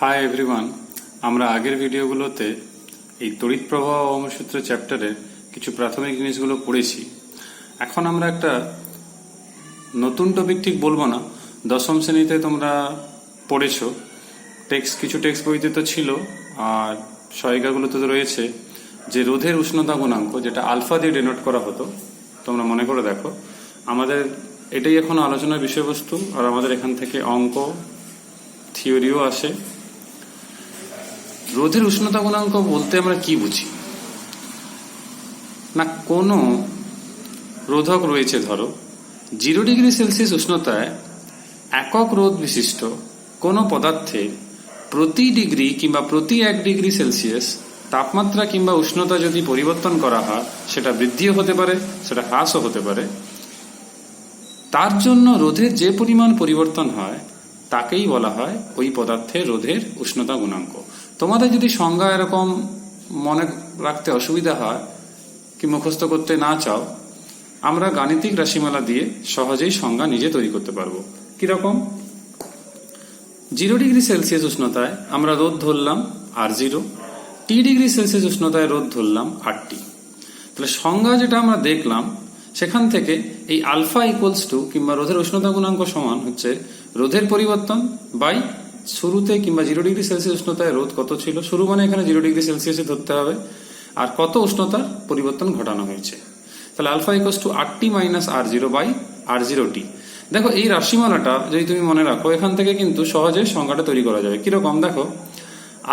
Hi everyone, আমরা আগের ভিডিওগুলোতে এই তড়িৎ প্রবাহ ওহমসূত্র চ্যাপ্টারের কিছু প্রাথমিক জিনিসগুলো পড়েছি। এখন আমরা একটা নতুন টপিক ঠিক বলবো না, দশম শ্রেণীতে তোমরা পড়েছো, কিছু টেক্সট বইতে তো ছিল আর সহায়িকাগুলোতে তো রয়েছে যে রোধের উষ্ণতা গুণাঙ্ক, যেটা আলফা দিয়ে ডিনোট করা হতো। তোমরা মনে করে দেখো, আমাদের এটাই এখন আলোচনার বিষয়বস্তু, আর আমাদের এখান থেকে অঙ্ক থিওরিও আসে। রোধের উষ্ণতা গুণাঙ্ক বলতে আমরা কি বুঝি? না, কোনো রোধক রয়েছে, ধরো 0 ডিগ্রি সেলসিয়াস উষ্ণতায় একক রোধ বিশিষ্ট কোনো পদার্থে প্রতি ডিগ্রি কিংবা প্রতি 1 ডিগ্রি সেলসিয়াস তাপমাত্রা কিংবা উষ্ণতা যদি পরিবর্তন করা হয়, সেটা বৃদ্ধিও হতে পারে, সেটা হ্রাসও হতে পারে। তার জন্য রোধের যে পরিমাণ পরিবর্তন হয় তাকেই বলা হয় ওই পদার্থের রোধের উষ্ণতা গুণাঙ্ক। তোমাদের যদি সংজ্ঞা এরকম মনে রাখতে অসুবিধা হয় কি মুখস্থ করতে না চাও, আমরা গাণিতিক রাশিমালা দিয়ে সহজেই সংজ্ঞা নিজে তৈরি করতে পারবো। কিরকম? 0 ডিগ্রি সেলসিয়াস উষ্ণতায় আমরা রোধ ধরলাম R0, T ডিগ্রি সেলসিয়াস উষ্ণতায় রোধ ধরলাম RT। তাহলে সংজ্ঞা যেটা আমরা দেখলাম, সেখান থেকে এই আলফা ইকুয়ালস টু কিংবা রোধের উষ্ণতা গুণাঙ্ক সমান হচ্ছে রোধের পরিবর্তন বাই শুরুতে কিংবা 0 ডিগ্রি সেলসিয়াস উষ্ণতায় রোধ কত ছিল, শুরু মানে এখানে 0 ডিগ্রি সেলসিয়াসে ধরতে হবে, আর কত উষ্ণতার পরিবর্তন ঘটানো হয়েছে। তাহলে alpha equals to RT minus R0 by R0T। দেখো, এই রাশিমালাটা যদি তুমি মনে রাখো, এখান থেকে কিন্তু সহজে সংজ্ঞাটা তৈরি করা যাবে। কিরকম? দেখো,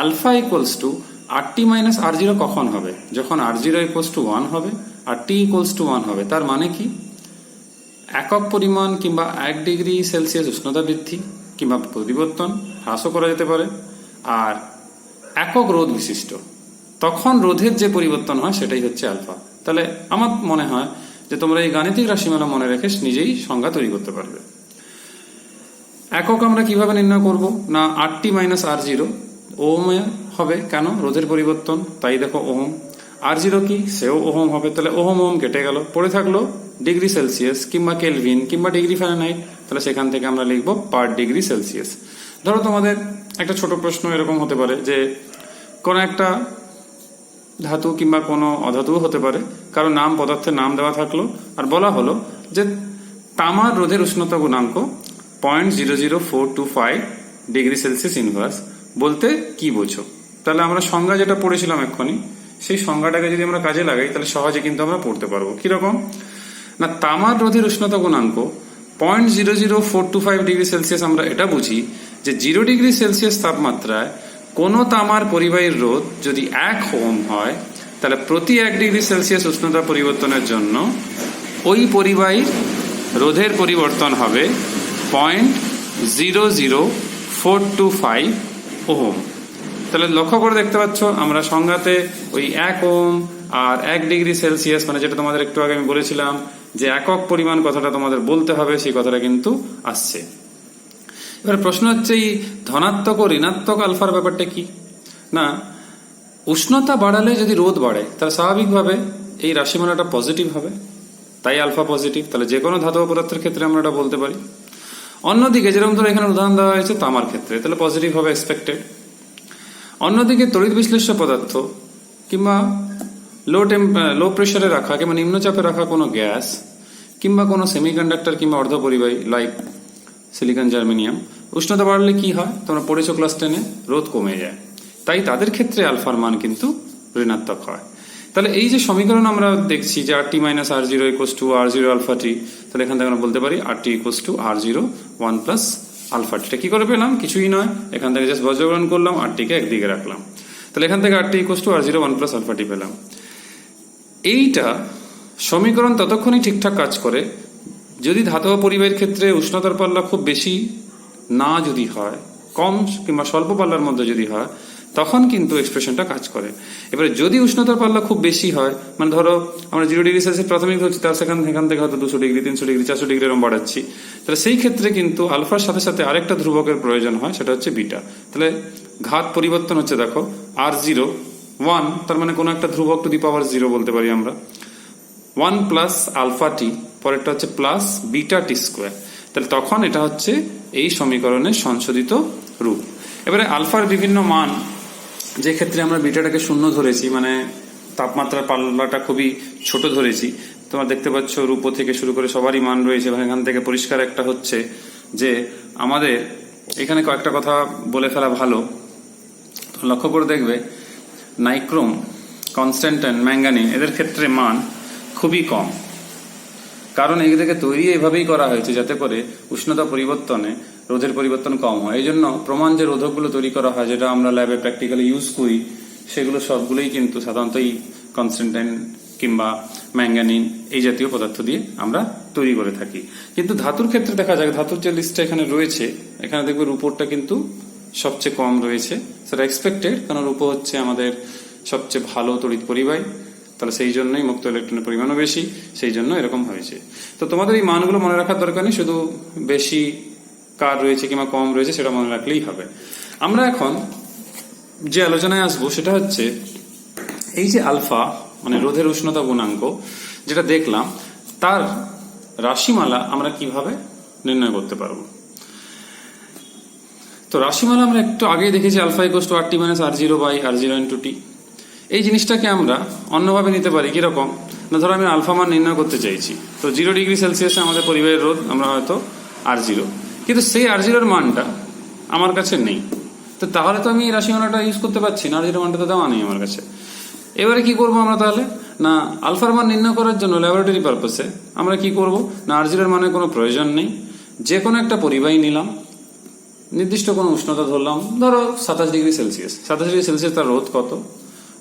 alpha equals to RT minus R0 কখন হবে? যখন R0 ইকুয়ালস টু 1 হবে আর T ইকুয়ালস টু 1 হবে। তার মানে কি? একক পরিমাণ কিংবা 1 ডিগ্রি সেলসিয়াস উষ্ণতা বৃদ্ধি কিংবা পরিবর্তন, হ্রাসও করা যেতে পারে, আর একক রোধ বিশিষ্ট, তখন রোধের যে পরিবর্তন হয় সেটাই হচ্ছে আলফা। তাহলে আমার মনে হয় যে তোমরা এই গাণিতিক রাশিমালা মনে রেখে নিজেই সংজ্ঞা তৈরি করতে পারবে। একক আমরা কিভাবে নির্ণয় করব? না, RT মাইনাস R0 ওহমে হবে। কেন? রোধের পরিবর্তন, তাই দেখো ওহম। R0 কি? সেও ওহম হবে। তাহলে ওহম ওহম কেটে গেল, পড়ে থাকলো ডিগ্রি সেলসিয়াস কিংবা কেলভিন কিংবা ডিগ্রি ফারেনহাইট। তাহলে সেখান থেকে আমরা লিখবো পার ডিগ্রি সেলসিয়াস। ধরো তোমাদের একটা ছোট প্রশ্ন এরকম হতে পারে যে কোনো একটা ধাতু কিংবা কোনো অধাতুও হতে পারে, কারো নাম, পদার্থের নাম দেওয়া থাকলো, আর বলা হলো যে তামার রোধের উষ্ণতা গুণাঙ্ক 0.00425 ডিগ্রি সেলসিয়াস ইনভার্স বলতে কি বোঝো? তাহলে আমরা সংজ্ঞা যেটা পড়েছিলাম এক্ষুনি, সেই সংজ্ঞাটাকে যদি আমরা কাজে লাগাই তাহলে সহজে কিন্তু আমরা পড়তে পারবো। কিরকম? না, তামার রোধের উষ্ণতা গুণাঙ্ক 0.00425 ডিগ্রি সেলসিয়াস আমরা এটা বুঝি যে 0 ডিগ্রি সেলসিয়াস তাপমাত্রায় কোনো তামার পরিবাহীর রোধ যদি 1 ওহম হয়, তাহলে প্রতি 1 ডিগ্রি সেলসিয়াস উষ্ণতা পরিবর্তনের জন্য ওই পরিবাহীর রোধের পরিবর্তন হবে 0.00425 ওহম। তাহলে লক্ষ্য করে দেখতে পাচ্ছ, আমরা সংজ্ঞাতে ওই 1 ওহম আর 1 ডিগ্রি সেলসিয়াস, মানে যেটা তোমাদের একটু আগে আমি বলেছিলাম যে একক পরিমাণ কথাটা তোমাদের বলতে হবে, সেই কথাটা কিন্তু আসছে। এবার প্রশ্ন হচ্ছে, এই ধনাত্মক ও ঋণাত্মক আলফার ব্যাপারটা কি? না, উষ্ণতা বাড়ালে যদি রোধ বাড়ে, তাহলে স্বাভাবিকভাবে এই রাশিমালাটা পজিটিভ হবে, তাই আলফা পজিটিভ। তাহলে যে কোনো ধাতব পদার্থের ক্ষেত্রে আমরা এটা বলতে পারি। অন্যদিকে যেরকম ধরো এখানে উদাহরণ দেওয়া হয়েছে তামার ক্ষেত্রে, তাহলে পজিটিভ হবে এক্সপেক্টেড। অন্যদিকে তড়িৎ বিশ্লেষ্য পদার্থ কিংবা লো প্রেসারে রাখা কিংবা নিম্নচাপে রাখা কোনো গ্যাস কিংবা কোনো সেমিকন্ডাক্টর কিংবা অর্ধপরিবাহী লাইক সিলিকন, জার্মেনিয়াম, উষ্ণতা বাড়লে কি হয় তোমরা পড়েছো ক্লাস 10-এ, রোধ কমে যায়। তাই তাদের ক্ষেত্রে আলফার মান কিন্তু ঋণাত্মক হয়। তাহলে এই যে সমীকরণ আমরা দেখছি যে RT minus R0 equals to R0 alpha T, তাহলে এখান থেকে আমরা বলতে পারি RT equals to R0 1 plus alpha T। এটা কি করে পেলাম? কিছুই নয়, এখান থেকে জাস্ট বজ্রগ্রহণ করলাম, RT কে একদিকে রাখলাম, তাহলে এখান থেকে RT equals to R0 1 plus alpha T পেলাম। এইটা সমীকরণ ততক্ষণই ঠিকঠাক কাজ করে যদি ধাতব পরিবাহীর ক্ষেত্রে উষ্ণতার পাল্লা খুব বেশি না যদি হয়, কম কিংবা স্বল্প পাল্লার মধ্যে যদি হয়, তখন কিন্তু এক্সপ্রেশনটা কাজ করে। এবারে যদি উষ্ণতার পাল্লা খুব বেশি হয়, মানে ধরো আমরা 0 ডিগ্রি সেলসিয়াস প্রাথমিক ধরছি, তার সেখান থেকে হয়তো 200 ডিগ্রি, 300 ডিগ্রি, 400 ডিগ্রি এরকম বাড়াচ্ছি, তাহলে সেই ক্ষেত্রে কিন্তু আলফার সাথে সাথে আরেকটা ধ্রুবকের প্রয়োজন হয়, সেটা হচ্ছে বিটা। তাহলে ঘাত পরিবর্তন হচ্ছে, দেখো R0 1, তার মানে কোনো একটা ধ্রুবক টু দি পাওয়ার 0 বলতে পারি আমরা, 1 প্লাস আলফা T, পরেরটা হচ্ছে প্লাস বিটা T স্কোয়ার। তাহলে তখন এটা হচ্ছে এই সমীকরণের সংশোধিত রূপ। এবারে আলফার বিভিন্ন মান, যে ক্ষেত্রে আমরা বিটাটাকে শূন্য ধরেছি, মানে তাপমাত্রার পাল্লাটা খুবই ছোট ধরেছি, তোমরা দেখতে পাচ্ছ রূপো থেকে শুরু করে সবারই মান রয়েছে। এবং এখান থেকে পরিষ্কার একটা হচ্ছে যে আমাদের এখানে কয়েকটা কথা বলে ফেলা ভালো। লক্ষ্য করে দেখবে নাইক্রোম, কনস্ট্যান্টাইন, ম্যাঙ্গানিন এদের ক্ষেত্রে মান খুবই কম, কারণ এদেরকে তৈরি এভাবেই করা হয়েছে যাতে করে উষ্ণতা পরিবর্তনে রোধের পরিবর্তন কম হয়। এই জন্য প্রমাণ যে রোধকগুলো তৈরি করা হয়, যেটা আমরা ল্যাবে প্র্যাকটিক্যালি ইউজ করি, সেগুলো সবগুলোই কিন্তু সাধারণত এই কনস্ট্যান্টাইন কিংবা ম্যাঙ্গানিন এই জাতীয় পদার্থ দিয়ে আমরা তৈরি করে থাকি। কিন্তু ধাতুর ক্ষেত্রে দেখা যায়, ধাতুর যে লিস্টটা এখানে রয়েছে, এখানে দেখবে রূপোরটা কিন্তু সবচেয়ে কম রয়েছে। সেটা এক্সপেক্টেড, কারণ রূপো হচ্ছে আমাদের সবচেয়ে ভালো তড়িৎ পরিবাহী, তাহলে সেই জন্যই মুক্ত ইলেকট্রনের পরিমাণও বেশি, সেই জন্য এরকম হয়েছে। তো তোমাদের এই মানগুলো মনে রাখার দরকার নেই, শুধু বেশি কার রয়েছে কিংবা কম রয়েছে সেটা মনে রাখলেই হবে। আমরা এখন যে আলোচনায় আসবো সেটা হচ্ছে এই যে আলফা, মানে রোধের উষ্ণতা গুণাঙ্ক যেটা দেখলাম, তার রাশিমালা আমরা কিভাবে নির্ণয় করতে পারবো। তো রাশিমালা আমরা একটু আগেই দেখেছি, alpha equals to RT minus R0 by R0 into T. এই জিনিসটাকে আমরা অন্যভাবে নিতে পারি, কিরকম না, ধরো আমি আলফা মান নির্ণয় করতে চাইছি, তো 0 ডিগ্রি সেলসিয়াসে আমাদের পরিবাহের রোধ আমরা হয়তো R0, কিন্তু সেই R0 এর মানটা আমার কাছে নেই, তো তাহলে তো আমি এই রাশিমালাটা ইউজ করতে পারছি না, R0 মানটা তো দেওয়া নেই আমার কাছে। এবারে কি করবো আমরা তাহলে, না আলফার মান নির্ণয় করার জন্য ল্যাবরেটরি পারপাসে আমরা কি করব, না R0 এর মানের কোনো প্রয়োজন নেই, যে কোনো একটা পরিবাহী নিলাম, নির্দিষ্ট কোনো উষ্ণতা ধরলাম, ধরো 27 ডিগ্রি সেলসিয়াস। 27 ডিগ্রি সেলসিয়াস তার রোধ কত,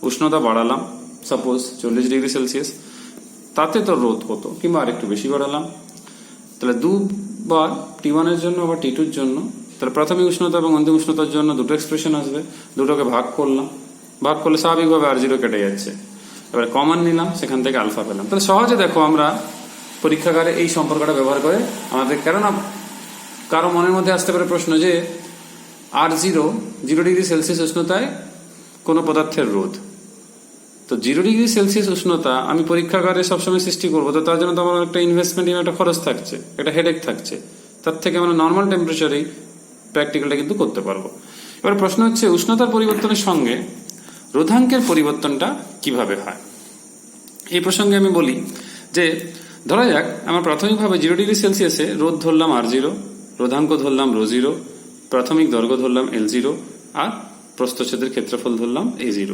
উষ্ণতা বাড়ালাম সাপোজ 40 ডিগ্রি সেলসিয়াস, তাতে তোর রোধ কত, কিংবা আরেকটু বেশি বাড়ালাম, তাহলে দুবার T1 এর জন্য আবার T2 এর জন্য, তাহলে প্রাথমিক উষ্ণতা এবং অন্তিম উষ্ণতার জন্য দুটো এক্সপ্রেশন আসবে, দুটোকে ভাগ করলাম, ভাগ করলে স্বাভাবিকভাবে R0 কেটে যাচ্ছে। এবারে কমন নিলাম, সেখান থেকে আলফা পেলাম। তাহলে সহজে দেখো আমরা পরীক্ষাগারে এই সম্পর্কটা ব্যবহার করে আমাদের, কেননা কারো মনের মধ্যে আসতে পারে প্রশ্ন যে R0 0 ডিগ্রি সেলসিয়াস উষ্ণতায় কোনো পদার্থের রোধ, তো 0 ডিগ্রি সেলসিয়াস উষ্ণতা আমি পরীক্ষাগারে সবসময় সৃষ্টি করবো, তো তার জন্য তো আমার একটা ইনভেস্টমেন্ট, একটা খরচ থাকছে, একটা হেডেক থাকছে, তার থেকে আমরা নর্মাল টেম্পারেচারেই প্র্যাকটিক্যালটা কিন্তু করতে পারবো। এবার প্রশ্ন হচ্ছে উষ্ণতার পরিবর্তনের সঙ্গে রোধাঙ্কের পরিবর্তনটা কিভাবে হয়। এই প্রসঙ্গে আমি বলি যে ধরা যাক আমার প্রাথমিকভাবে 0 ডিগ্রি সেলসিয়াসে রোধ ধরলাম R0, রোধাঙ্ক ধরলাম ρ0, প্রাথমিক দৈর্ঘ্য ধরলাম L0, আর প্রস্থচ্ছেদের ক্ষেত্রফল ধরলাম A0।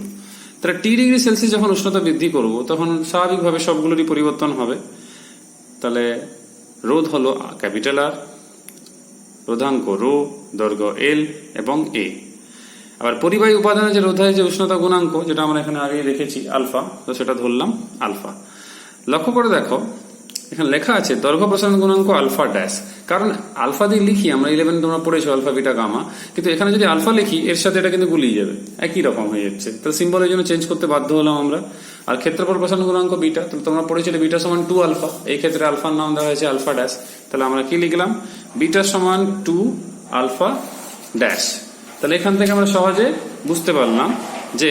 তাহলে T ডিগ্রি সেলসিয়াস যখন উষ্ণতা বৃদ্ধি করব, তখন স্বাভাবিকভাবে সবগুলোরই পরিবর্তন হবে। তাহলে রোধ হলো ক্যাপিটাল R, রোধাঙ্ক ρ, দৈর্ঘ্য L এবং A। আবার পরিবাহী উপাদানের যে রোধের যে উষ্ণতা গুণাঙ্ক, যেটা আমরা এখানে আগে দেখেছি আলফা, তো সেটা ধরলাম আলফা। লক্ষ্য করে দেখো এখানে লেখা আছে দৈর্ঘ্য প্রসারণ গুণাঙ্ক আলফা ড্যাশ, কারণ আলফা দিয়ে লিখি আমরা 11 তোমরা পড়েছো আলফা বিটা গামা, কিন্তু এখানে যদি আলফা লিখি এর সাথে এটা কিন্তু গুলিয়ে যাবে, একই রকম হয়ে যাচ্ছে, তাহলে সিম্বলের জন্য চেঞ্জ করতে বাধ্য হলাম আমরা। আর ক্ষেত্রফল প্রসারণ গুণাঙ্ক বিটা, তাহলে তোমরা পড়েছিলে বিটা সমান 2 আলফা, এই ক্ষেত্রে আলফার নাম দেওয়া হয়েছে আলফা ড্যাশ, তাহলে আমরা কি লিখলাম, বিটা সমান 2 আলফা ড্যাশ। তাহলে এখান থেকে আমরা সহজে বুঝতে পারলাম যে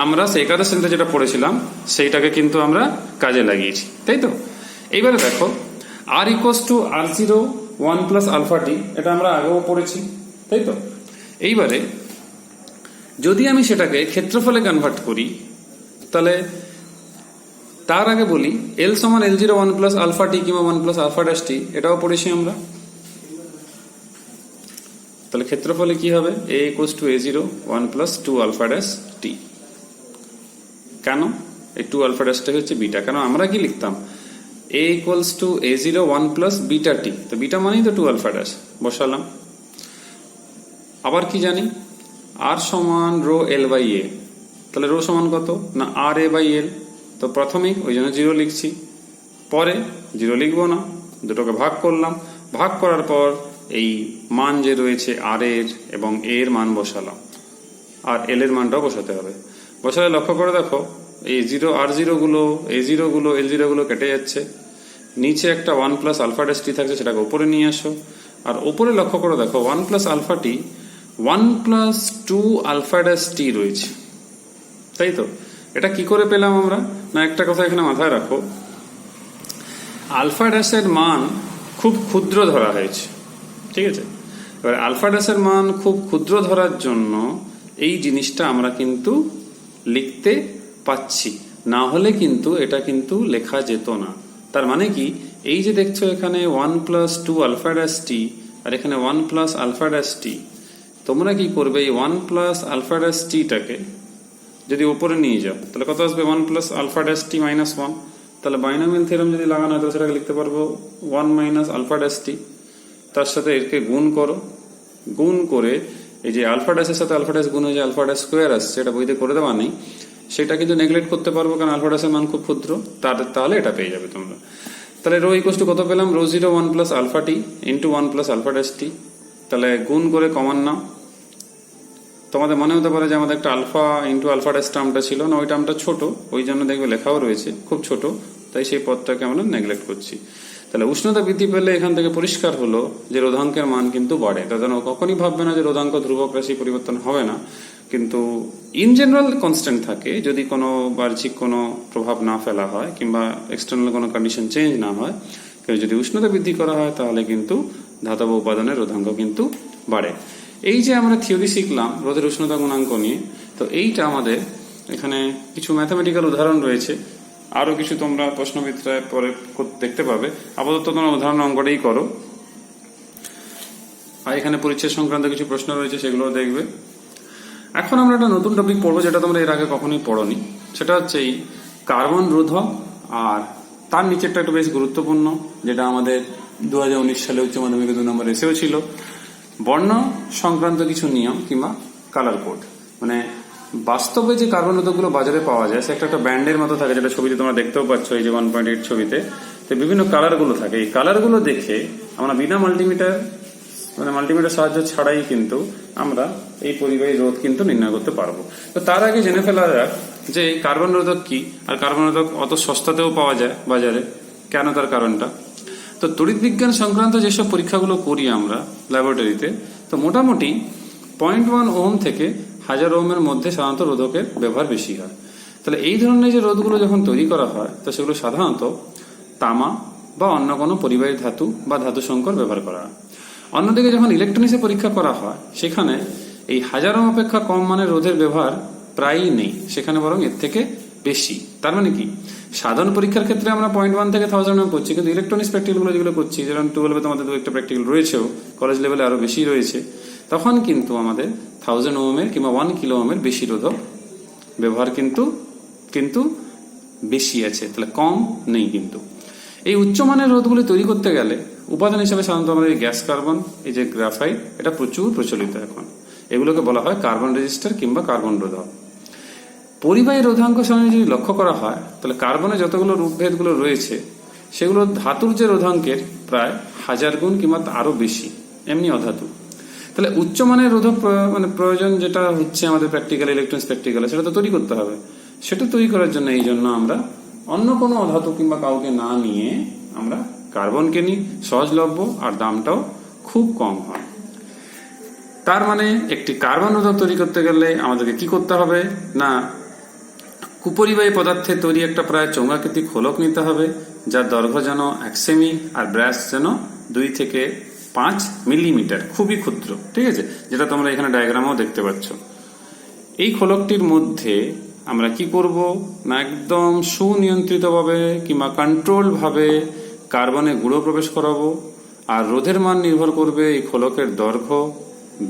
আমরা সেই একাদশ শ্রেণীতে যেটা পড়েছিলাম সেইটাকে কিন্তু আমরা কাজে লাগিয়েছি, তাই তো। এইবারে দেখো R equals to R0 1 plus alpha T, এটা আমরা আগেও পড়েছি, তাই তো। এইবারে যদি আমি সেটাকে ক্ষেত্রফলে কনভার্ট করি, তাহলে তার আগে বলি L সমান L0 1 প্লাস আলফা টি কিংবা 1 প্লাস আলফা ড্যাশ টি, এটাও পড়েছি আমরা। তাহলে ক্ষেত্রফলে কি হবে, A equals to A0 1 plus 2 alpha dash T. কেন এই 2 আলফা ড্যাশটা হচ্ছে বিটা, কারণ আমরা কি লিখতাম A equals to A0 1 plus beta টি, তো বিটা মানেই তো 2 আলফা ড্যাশ, বসালাম। আবার কি জানি R সমান রো L বাই A, তাহলে রো সমান কত না R A বাই L, তো প্রাথমিক ওই জন্য 0 লিখছি, পরে 0 লিখবো না, দুটোকে ভাগ করলাম, ভাগ করার পর এই মান যে রয়েছে R এর এবং A এর মান বসালাম, আর L এর মানটাও বসাতে হবে। বসালে লক্ষ্য করে দেখো এই R0 গুলো A0 গুলো L0 গুলো কেটে যাচ্ছে, নিচে একটা 1 প্লাস আলফা ড্যাশ টি থাকছে, সেটাকে উপরে নিয়ে আসো, আর উপরে লক্ষ্য করে দেখো 1 plus alpha T 1 plus 2 alpha dash T রয়েছে, তাই তো। এটা কি করে পেলাম আমরা, না একটা কথা এখানে মাথায় রাখো, আলফা ড্যাশের মান খুব ক্ষুদ্র ধরা হয়েছে, ঠিক আছে। এবার আলফা ড্যাশের মান খুব ক্ষুদ্র ধরার জন্য এই জিনিসটা আমরা কিন্তু লিখতে পাচ্ছি, না হলে কিন্তু এটা কিন্তু লেখা যেত না। তার মানে কি, এই যে দেখছো এখানে 1+2 আলফা ড্যাশ টি আর এখানে 1+ আলফা ড্যাশ টি, তোমরা কি করবে এই 1+ আলফা ড্যাশ টিটাকে যদি উপরে নিয়ে যাও তাহলে কত আসবে 1+ আলফা ড্যাশ টি মাইনাস 1। তাহলে বাইনোমিয়াল থিওরেম যদি লাগানো হয় তাহলে সেটাকে লিখতে পারবো 1 - আলফা ড্যাশ টি, তার সাথে এরকে গুণ করো, গুণ করে এই যে আলফা ড্যাশের সাথে আলফা ড্যাশ গুণ হয়ে যে আলফা ড্যাশ স্কোয়ার আসছে, এটা বইতে করে দেওয়া নেই, সেটা কিন্তু নেগলেক্ট করতে পারবো কারণ আলফা ড্যাশের মান খুব ক্ষুদ্র, তাহলে এটা পেয়ে যাবে তোমরা। তাহলে রো ইকুয়াল টু কত পেলাম, rho 0 1+ alpha T into 1+ alpha dash T. তাহলে গুণ করে কমন নাও। তোমাদের মনে হতে পারে যে আমাদের একটা আলফা ইন্টু আলফা ড্যাশ টার্মটা ছিল না, ওই টার্মটা ছোট, ওই জন্য দেখবে লেখাও রয়েছে খুব ছোট, তাই সেই পদটাকে আমরা নেগলেক্ট করছি। তাহলে উষ্ণতা বৃদ্ধি পেলে এখান থেকে পরিষ্কার হলো যে রোধাঙ্কের মান কিন্তু বাড়ে। তাদের কখনই ভাববে না যে রোধাঙ্ক ধ্রুবক রাশি পরিবর্তন হবে না, কিন্তু ইন জেনারেল কনস্ট্যান্ট থাকে যদি কোনো বাহ্যিক কোনো প্রভাব না ফেলা হয় কিংবা এক্সটার্নাল কোনো কন্ডিশন চেঞ্জ না হয়। কিন্তু যদি উষ্ণতা বৃদ্ধি করা হয় তাহলে কিন্তু ধাতব উপাদানের রোধাঙ্ক কিন্তু বাড়ে। এই যে আমরা থিওরি শিখলাম রোধের উষ্ণতা গুণাঙ্ক নিয়ে, তো এইটা আমাদের এখানে কিছু ম্যাথামেটিক্যাল উদাহরণ রয়েছে, আরো কিছু তোমরা প্রশ্নবিদ্যায় পরে দেখতে পাবে। আপাতত তোমরা উদাহরণ অঙ্কটাই করো, আর এখানে পরিচ্ছেদ সংক্রান্ত কিছু প্রশ্ন রয়েছে সেগুলো দেখবে। এখন আমরা একটা নতুন টপিক পড়বো যেটা তোমরা এর আগে কখনোই পড়োনি, সেটা হচ্ছে এই কার্বন রোধক, আর তার নিচেরটা একটু বেশ গুরুত্বপূর্ণ যেটা আমাদের 2019 সালে উচ্চ মাধ্যমিকে 2 নম্বর এসেও ছিল, বর্ণ সংক্রান্ত কিছু নিয়ম কিংবা কালার কোড। মানে বাস্তবে যে কার্বন রোধকগুলো বাজারে পাওয়া যায় সে একটা ব্যান্ডের মতো থাকে, যেটা ছবিতে তোমরা দেখতেও পাচ্ছ, এই যে 1.8 ছবিতে, তো বিভিন্ন কালারগুলো থাকে। এই কালারগুলো দেখে আমরা বিনা মাল্টিমিটার সাহায্য ছাড়াই কিন্তু আমরা এই পরিবাহী রোধ কিন্তু নির্ণয় করতে পারবো। তো তার আগে জেনে ফেলা যাক যে এই কার্বন রোধক কি, আর কার্বন রোধক অত সস্তাতেও পাওয়া যায় বাজারে কেন, তার কারণটা। তো তড়িৎ বিজ্ঞান সংক্রান্ত যেসব পরীক্ষাগুলো করি আমরা ল্যাবরেটরিতে, তো মোটামুটি 0.1 ওহম থেকে 1000 ওহমের মধ্যে সাধারণত রোধকের ব্যবহার বেশি হয়। তাহলে এই ধরনের যে রোধগুলো যখন তৈরি করা হয় তো সেগুলো সাধারণত তামা বা অন্য কোনো পরিবাহী ধাতু বা ধাতু সংকর ব্যবহার করা হয়। অন্যদিকে যখন ইলেকট্রনিক্সে পরীক্ষা করা হয় সেখানে এই 1000 ওহম অপেক্ষা কম মানের রোধের ব্যবহার প্রায়ই নেই, সেখানে বরং এর থেকে বেশি। তার মানে কি, সাধারণ পরীক্ষার ক্ষেত্রে আমরা 0.1 থেকে 1000 ওহম করছি, কিন্তু ইলেকট্রনিক্স প্র্যাকটিক্যালগুলো যেগুলো করছি, যেরকম 12 তোমাদের 2-1টা প্র্যাকটিক্যাল রয়েছেও, কলেজ লেভেলে আরো বেশি রয়েছে, তখন কিন্তু আমাদের 1000 ওহমের কিংবা 1 কিলো ওহমের বেশি রোধক ব্যবহার কিন্তু বেশি আছে, তাহলে কম নেই। কিন্তু এই উচ্চমানের রোধগুলি তৈরি করতে গেলে উপাদান হিসেবে সাধারণত আমাদের গ্যাস কার্বন, এই যে গ্রাফাইট, এটা প্রচুর প্রচলিত এখন। এগুলোকে বলা হয় কার্বন রেজিস্টার কিংবা কার্বন রোধক। পরিবাহী রোধাঙ্ক সামনে যদি লক্ষ্য করা হয় তাহলে কার্বনের যতগুলো রূপভেদগুলো রয়েছে সেগুলো ধাতুর যে রোধাঙ্কের প্রায় 1000 গুণ কিংবা আরো বেশি, এমনি অধাতু। তাহলে উচ্চমানের রোধক প্রয়োজন যেটা হচ্ছে আমাদের প্র্যাকটিক্যাল ইলেকট্রনিক্স প্র্যাকটিক্যালে, সেটা তো তৈরি করতে হবে। সেটা তৈরি করার জন্য এই জন্য আমরা অন্য কোনো অধাতু কিংবা কাউকে না নিয়ে আমরা কার্বনকে নিই, সহজলভ্য আর দামটাও খুব কম হয়। তার মানে একটি কার্বন রোধক তৈরি করতে গেলে আমাদেরকে কি করতে হবে না, কুপরিবাহী পদার্থের তৈরি একটা প্রায় চৌঙ্গাকৃতি খোলক নিতে হবে, যার দৈর্ঘ্য যেন 1 সেমি আর ব্যাস যেন 2 থেকে 5 মিলিমিটার, খুবই ক্ষুদ্র, ঠিক আছে, যেটা তোমরা এখানে ডায়াগ্রামেও দেখতে পাচ্ছ। এই খোলকটির মধ্যে আমরা কি করব না, একদম সুনিয়ন্ত্রিতভাবে কিংবা কন্ট্রোল ভাবে কার্বনে গুঁড়ো প্রবেশ করাবো, আর রোধের মান নির্ভর করবে এই খোলকের দৈর্ঘ্য,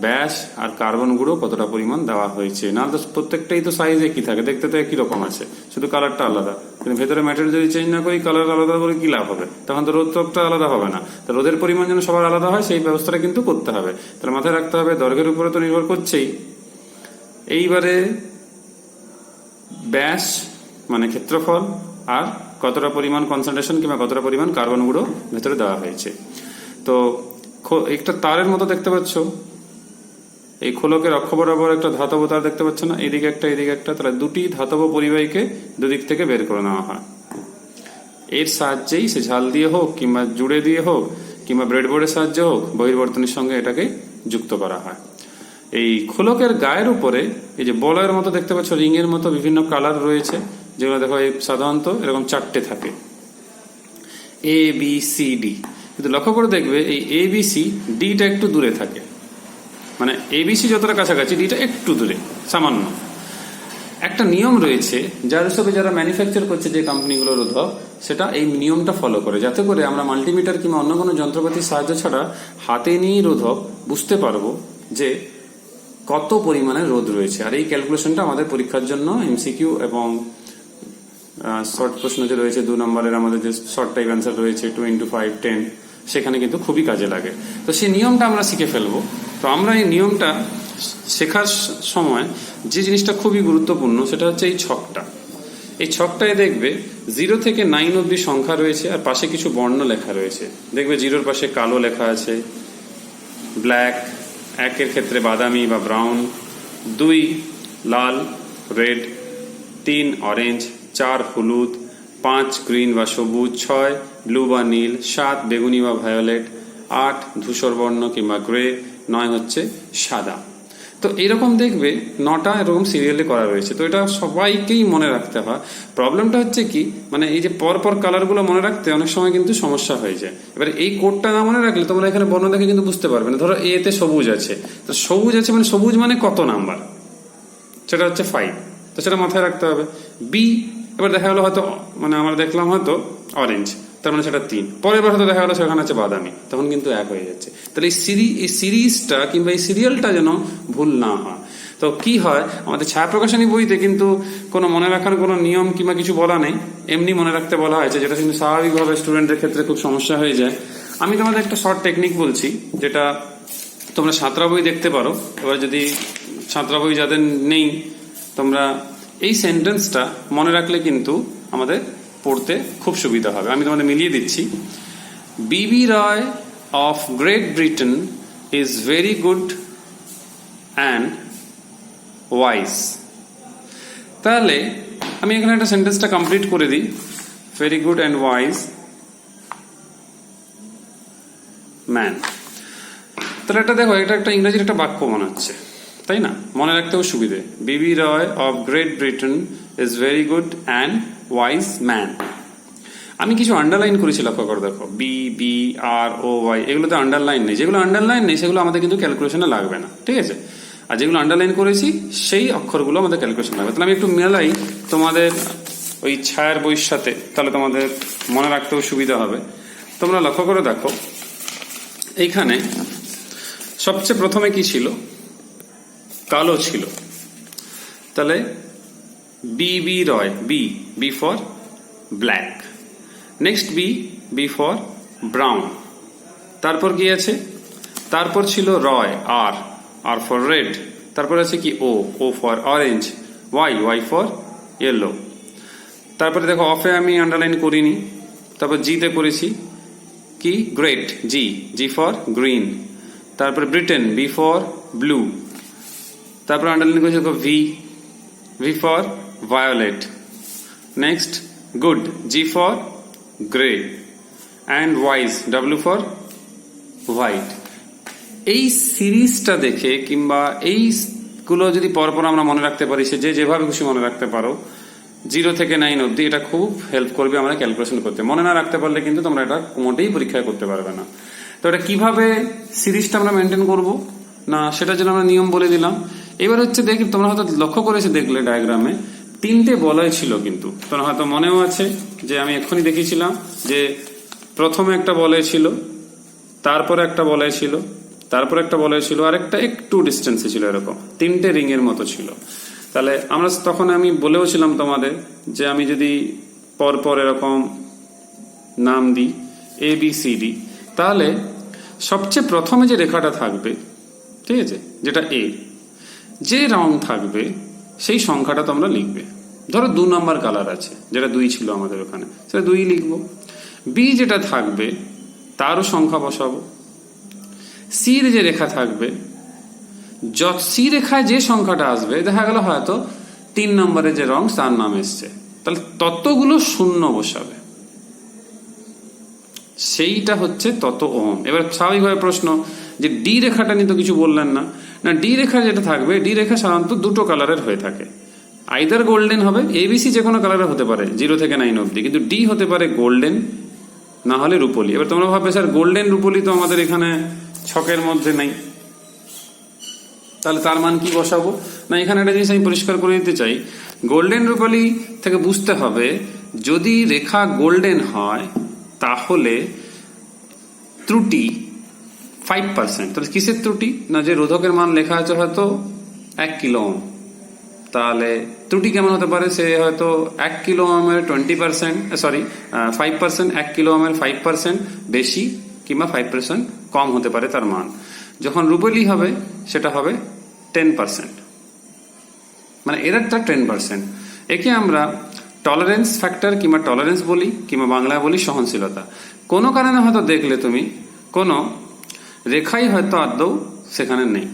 ব্যাস আর কার্বন গুঁড়ো কতটা পরিমাণ দেওয়া হয়েছে। না তো প্রত্যেকটাই তো সাইজ একই থাকে, দেখতে তো একই রকম আছে, শুধু কালারটা আলাদা। কিন্তু ভেতরে ম্যাটেরিয়াল যদি চেঞ্জ না করি, কালার আলাদা করে কি লাভ হবে, তখন তো রোধটা আলাদা হবে না। তো রোধের পরিমাণ যেন সবার আলাদা হয় সেই ব্যবস্থাটা কিন্তু করতে হবে। তাহলে মাথায় রাখতে হবে দৈর্ঘ্যের উপরে তো নির্ভর করছেই। এইবারে ব্যাস মানে ক্ষেত্রফল আর কতটা পরিমাণ কনসেন্ট্রেশন কিংবা কতটা পরিমাণ কার্বন গুঁড়ো ভেতরে দেওয়া হয়েছে। তো একটা তারের মতো দেখতে পাচ্ছ, এই খোলকের অক্ষ বরাবর একটা ধাতব তার দেখতে পাচ্ছ না, এদিকে একটা এদিকে একটা, তাহলে দুটি ধাতব পরিবাহীকে দুদিক থেকে বের করে নেওয়া হয়। এর সাহায্যেই সে ঝাল দিয়ে হোক কিংবা জুড়ে দিয়ে হোক কিংবা ব্রেডবোর্ডের সাহায্যে হোক বহির্বর্তনীর সঙ্গে এটাকে যুক্ত করা হয়। এই খোলকের গায়ের উপরে এই যে বলয়ের মতো দেখতে পাচ্ছ, রিং এর মতো বিভিন্ন কালার রয়েছে, যেগুলো দেখো এই সাধারণত এরকম 4টে থাকে, A B C D। কিন্তু লক্ষ্য করে দেখবে এই A B C Dটা একটু দূরে থাকে, মানে এবিসি যতটা কাছাকাছি, ডিটা একটু দূরে সামান্য। একটা নিয়ম রয়েছে যার হিসেবে যারা ম্যানুফ্যাকচার করছে যে কোম্পানিগুলো রোধক, সেটা এই নিয়মটা ফলো করে, যাতে করে আমরা মাল্টিমিটার কিংবা অন্য কোনো যন্ত্রপাতির সাহায্য ছাড়া হাতে নিয়ে রোধক বুঝতে পারবো যে কত পরিমাণে রোধ রয়েছে। আর এই ক্যালকুলেশনটা আমাদের পরীক্ষার জন্য এমসিকিউ এবং শর্ট প্রশ্ন যে রয়েছে 2 নম্বরের আমাদের যে শর্ট টাইপ অ্যান্সার রয়েছে 2 × 5 10, সেখানে কিন্তু খুবই কাজে লাগে। তো সেই নিয়মটা আমরা শিখে ফেলবো। তো আমরা এই নিয়মটা শেখার সময় যে জিনিসটা খুবই গুরুত্বপূর্ণ সেটা হচ্ছে এই ছকটা। এই ছকটায় দেখবে 0 থেকে 9 অব্দি সংখ্যা রয়েছে আর পাশে কিছু বর্ণ লেখা রয়েছে। দেখবে 0-র পাশে কালো লেখা আছে, ব্ল্যাক, 1-এর ক্ষেত্রে বাদামি বা ব্রাউন, 2 লাল রেড, 3 অরেঞ্জ, 4 হলুদ, 5 গ্রিন বা সবুজ, 6 ব্লু বা নীল, 7 বেগুনি বা ভায়োলেট, 8 ধূসর বর্ণ কিংবা গ্রে, 9 হচ্ছে সাদা। তো এরকম দেখবে 9টা এরকম সিরিয়ালে করা রয়েছে। তো এটা সবাইকেই মনে রাখতে হয়। প্রবলেমটা হচ্ছে কি, মানে এই যে পরপর কালারগুলো মনে রাখতে অনেক সময় কিন্তু সমস্যা হয়ে যায়। এবার এই কোডটা না মনে রাখলে তোমরা এখানে বর্ণ দেখে কিন্তু বুঝতে পারবে না। ধরো এ তে সবুজ আছে, তো সবুজ আছে মানে সবুজ মানে কত নাম্বার, সেটা হচ্ছে 5, তো সেটা মাথায় রাখতে হবে। বি, এবার দেখা গেলো হয়তো মানে আমরা দেখলাম হয়তো অরেঞ্জ, তার মানে সেটা 3, পরের বার হয়তো দেখা গেলো সেখানে আছে বাদামি, তখন কিন্তু 1 হয়ে যাচ্ছে। তাহলে এই সিরিজটা কিংবা এই সিরিয়ালটা যেন ভুল না হয়। তো কি হয়, আমাদের ছায়া প্রকাশনী বইতে কিন্তু কোনো মনে রাখার কোনো নিয়ম কিংবা কিছু বলা নেই, এমনি মনে রাখতে বলা হয়েছে, যেটা কিন্তু স্বাভাবিকভাবে স্টুডেন্টের ক্ষেত্রে খুব সমস্যা হয়ে যায়। আমি তোমাদের একটা শর্ট টেকনিক বলছি, যেটা তোমরা সাঁতরা বই দেখতে পারো। এবার যদি সাঁতরা বই যাদের নেই, তোমরা এই সেন্টেন্সটা মনে রাখলে কিন্তু আমাদের পড়তে খুব সুবিধা হবে। আমি তোমাদের মিলিয়ে দিচ্ছি। B B Roy of great Britain is very good and wise. তাহলে আমি এখানে একটা সেন্টেন্সটা কমপ্লিট করে দিই। Very good and wise man. তাহলে এটা দেখো, এটা একটা ইংরেজির একটা বাক্য মনে হচ্ছে, তাই না? মনে রাখতেও সুবিধে। B B Roy of great Britain is very good and wise man. আমি কিছু আন্ডারলাইন করেছি, লক্ষ্য করে দেখো, B B R O Y, এগুলোতে আন্ডারলাইন নেই। যেগুলো আন্ডারলাইন নেই সেগুলো আমাদের কিন্তু ক্যালকুলেশনে লাগবে না, ঠিক আছে? আর যেগুলো আন্ডারলাইন করেছি সেই অক্ষরগুলো আমাদের ক্যালকুলেশন লাগবে। তাহলে আমি একটু মেলাই তোমাদের ওই ছায়ার বইয়ের সাথে, তাহলে তোমাদের মনে রাখতেও সুবিধা হবে। তোমরা লক্ষ্য করে দেখো, এইখানে সবচেয়ে প্রথমে কি ছিল? কালো ছিল। তাহলে বি রয়, B for black. Next B for brown. তারপর কি আছে? তারপর ছিল রয়, আর ফর রেড। তারপর আছে কি O for orange, Y for yellow. তারপরে দেখো অফে আমি আন্ডারলাইন করিনি, তারপর জিতে করেছি কি গ্রেট, জি ফর গ্রিন। তারপরে ব্রিটেন, বি ফর ব্লু। তারপর আন্ডারলাইন করেছি V for violet. Next good, G for grey, and ওয়াইজ, ডাব্লিউ ফর হোয়াইট। এই সিরিজটা দেখে কিংবা এইগুলো যদি পরপর আমরা মনে রাখতে পারি, সে যেভাবে খুশি মনে রাখতে পারো, 0 থেকে 9 অব্দি, এটা খুব হেল্প করবে আমরা ক্যালকুলেশন করতে। মনে না রাখতে পারলে কিন্তু তোমরা এটা মোটেই পরীক্ষায় করতে পারবে না। তো এটা কিভাবে সিরিজটা আমরা মেনটেন করব না, সেটার জন্য আমরা নিয়ম বলে দিলাম। এবার হচ্ছে দেখি, তোমরা হয়তো লক্ষ্য করেছে, দেখলে ডায়াগ্রামে 3টে বলয় ছিল, কিন্তু তোমরা হয়তো মনেও আছে যে আমি এক্ষুনি দেখিয়েছিলাম যে প্রথমে একটা বলয় ছিল, তারপরে একটা বলয় ছিল, তারপর একটা বলয় ছিল, আর একটা একটু ডিস্টেন্সে ছিল, এরকম 3টে রিং এর মতো ছিল। তাহলে আমরা তখন আমি বলেও ছিলাম তোমাদের যে আমি যদি পরপর এরকম নাম দিই ABCD, তাহলে সবচেয়ে প্রথমে যে রেখাটা থাকবে, ঠিক আছে, যেটা এ, যে রং থাকবে সেই সংখ্যাটা তোমরা লিখবে। ধরো 2 নম্বর কালার আছে, যেটা 2 ছিল আমাদের ওখানে, সেটা 2 লিখবো। বি যেটা থাকবে তারও সংখ্যা বসাবো। সির যে রেখা থাকবে, সি রেখায় যে সংখ্যাটা আসবে, দেখা গেল হয়তো 3 নম্বরে যে রং তার নাম এসছে, তাহলে ততগুলো শূন্য বসাবে, সেইটা হচ্ছে তত ওহম। এবার স্বাভাবিকভাবে প্রশ্ন যে ডি রেখাটা নিয়ে তো কিছু বললেন না। ডি রেখা যেটা থাকবে, ডি রেখা সাধারণত 2টো কালারের হয়ে থাকে, আইদার গোল্ডেন হবে, ABC যে কোনো কালারের হতে পারে 0 থেকে 9 অব্দি, কিন্তু ডি হতে পারে গোল্ডেন, না হলে রূপলি। এবার তোমরা ভাববে স্যার গোল্ডেন রূপলি তো আমাদের এখানে ছকের মধ্যে নাই, তাহলে তার মান কি বসাবো? না, এখানে একটা জিনিস আমি পরিষ্কার করে দিতে চাই। গোল্ডেন রূপালী থেকে বুঝতে হবে, যদি রেখা গোল্ডেন হয় তাহলে ত্রুটি 5%। তাহলে কিসের ত্রুটি? না, যে রোধকের মান লেখা আছে হয়তো 1 কিলো ওহম, তাহলে ত্রুটি কেমন হতে পারে? সে হয়তো 1 কিলো ওহমের 5%, 1 কিলো ওহমের 5% বেশি কিংবা 5% কম হতে পারে তার মান। যখন রূপলি হবে সেটা হবে 10%, মানে এরারটা 10%। একে আমরা টলারেন্স ফ্যাক্টর কিংবা টলারেন্স বলি, কিংবা বাংলায় বলি সহনশীলতা। কোনো কারণে হয়তো দেখলে তুমি কোনো রেখাই হয়তো আদৌ সেখানে নেই,